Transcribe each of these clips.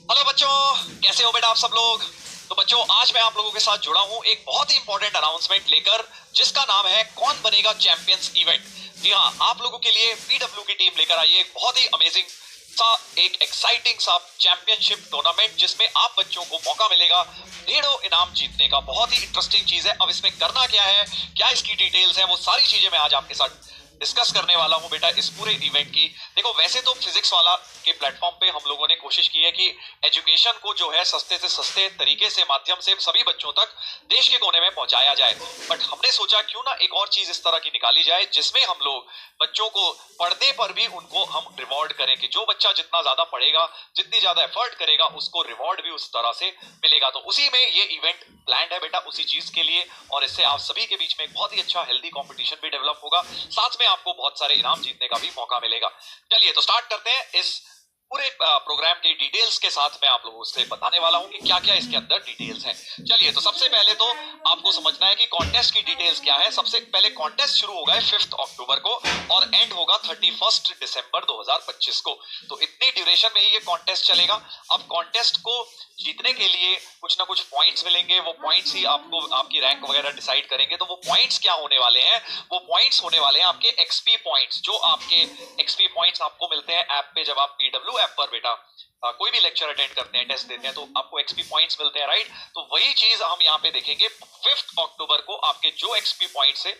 Hello बच्चों, कैसे हो बेटा आप सब लोग। तो बच्चों, आज मैं आप लोगों के साथ जुड़ा हूं एक बहुत ही इंपॉर्टेंट अनाउंसमेंट लेकर, जिसका नाम है कौन बनेगा चैंपियंस इवेंट। जी हाँ, आप लोगों के लिए पीडब्ल्यू की टीम लेकर आई है एक बहुत ही अमेजिंग सा, एक एक्साइटिंग सा चैंपियनशिप टूर्नामेंट, जिसमें आप बच्चों को मौका मिलेगा ढेरों इनाम जीतने का। बहुत ही इंटरेस्टिंग चीज है। अब इसमें करना क्या है, क्या इसकी डिटेल्स है, वो सारी चीजें मैं आज आपके साथ डिस्कस करने वाला हूं बेटा इस पूरे इवेंट की। देखो, वैसे तो फिजिक्स वाला के प्लेटफॉर्म पे हम लोगों ने कोशिश की है कि एजुकेशन को जो है सस्ते से सस्ते तरीके से माध्यम से सभी बच्चों तक देश के कोने में पहुंचाया जाए। बट हमने सोचा क्यों ना एक और चीज इस तरह की निकाली जाए जिसमें हम लोग बच्चों को पढ़ने पर भी उनको हम रिवॉर्ड करें, कि जो बच्चा जितना ज्यादा पढ़ेगा, जितनी ज्यादा एफर्ट करेगा, उसको रिवॉर्ड भी उस तरह से मिलेगा। तो उसी में ये इवेंट प्लान है बेटा, उसी चीज के लिए। और इससे आप सभी के बीच में एक बहुत ही अच्छा हेल्दी कंपटीशन भी डेवलप होगा, साथ में आपको बहुत सारे इनाम जीतने का भी मौका मिलेगा। चलिए तो स्टार्ट करते हैं। इस पूरे प्रोग्राम की डिटेल्स के साथ मैं आप लोगों से बताने वाला हूं कि क्या क्या इसके अंदर डिटेल्स हैं। चलिए, तो सबसे पहले तो आपको समझना है कि कॉन्टेस्ट की डिटेल्स क्या है। सबसे पहले कॉन्टेस्ट शुरू होगा 5 अक्टूबर को और एंड होगा 31 दिसंबर 2025 को। तो इतनी ड्यूरेशन में ही ये कॉन्टेस्ट चलेगा। अब कॉन्टेस्ट को जीतने के लिए कुछ ना कुछ पॉइंट्स मिलेंगे, वो पॉइंट्स ही आपको आपकी रैंक वगैरह डिसाइड करेंगे। तो वो पॉइंट्स क्या होने वाले हैं, वो पॉइंट्स होने वाले हैं आपके एक्सपी पॉइंट्स। जो आपके एक्सपी पॉइंट्स आपको मिलते हैं ऐप पे, जब आप पीडब्ल्यू ऐप पर बेटा कोई भी लेक्चर अटेंड करते हैं, टेस्ट देते हैं, तो आपको एक्सपी पॉइंट्स मिलते हैं, राइट। तो वही चीज हम यहाँ पे देखेंगे। 5 अक्टूबर को आपके जो एक्सपी पॉइंट्स है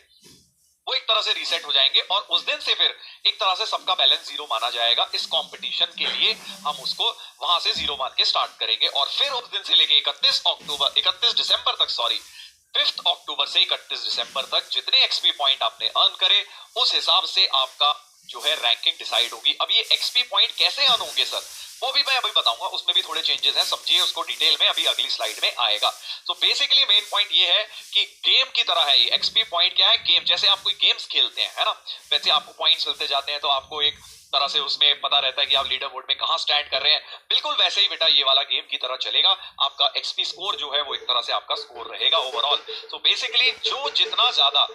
वो एक तरह से रीसेट हो जाएंगे और उस दिन से फिर एक तरह से सबका बैलेंस जीरो माना जाएगा। इस कंपटीशन के लिए हम उसको वहां से जीरो मान के स्टार्ट करेंगे और फिर उस दिन से लेके 31 दिसंबर तक, सॉरी, 5 अक्टूबर से 31 दिसंबर तक जितने एक्सपी पॉइंट आपने अर्न करे, उस हिसाब से आपका जो है रैंकिंग डिसाइड होगी। अब ये एक्सपी पॉइंट कैसे अर्न होंगे सर, वो भी मैं अभी बताऊंगा। उसमें भी थोड़े चेंजेस हैं, समझिए उसको डिटेल में, अभी अगली स्लाइड में आएगा। तो बेसिकली मेन पॉइंट ये है कि गेम की तरह है ये। एक्सपी पॉइंट क्या है, गेम जैसे आप कोई गेम्स खेलते हैं, है ना, वैसे आपको पॉइंट्स मिलते जाते हैं, तो आपको एक तरह से उसमें पता रहता है कि आप लीडर बोर्ड में कहां स्टैंड कर रहे हैं। बिल्कुल वैसे ही बेटा ये वाला गेम की तरह चलेगा। आपका एक्सपी स्कोर जो है वो एक तरह से आपका स्कोर रहेगा ओवरऑल। तो बेसिकली जो जितना ज्यादा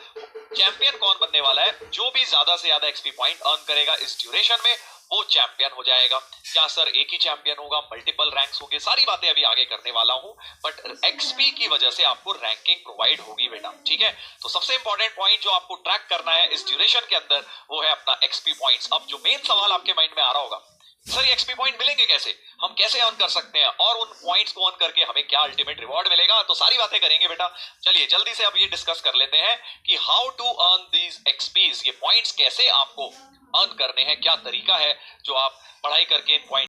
चैंपियन कौन बनने वाला है, जो भी ज्यादा से ज्यादा एक्सपी पॉइंट अर्न करेगा इस ड्यूरेशन में, वो चैंपियन हो जाएगा। क्या सर एक ही चैंपियन होगा, मल्टीपल रैंक्स होंगे, सारी बातें अभी आगे करने वाला हूं। बट एक्सपी की वजह से आपको रैंकिंग प्रोवाइड होगी बेटा, ठीक है। तो सबसे इंपॉर्टेंट पॉइंट जो आपको ट्रैक करना है इस ड्यूरेशन के अंदर, वो है अपना एक्सपी पॉइंट्स। अब जो मेन सवाल आपके माइंड में आ रहा होगा, सर ये एक्सपी पॉइंट मिलेंगे कैसे, हम कैसे अर्न कर सकते हैं, और उन पॉइंट्स को अर्न करके हमें क्या अल्टीमेट रिवॉर्ड मिलेगा, तो सारी बातें करेंगे बेटा। चलिए जल्दी से अब ये डिस्कस कर लेते हैं कि how to earn these XPs, ये पॉइंट्स कैसे आपको अर्न करने हैं, क्या तरीका है जो आप पढ़ाई करके इन पॉइंट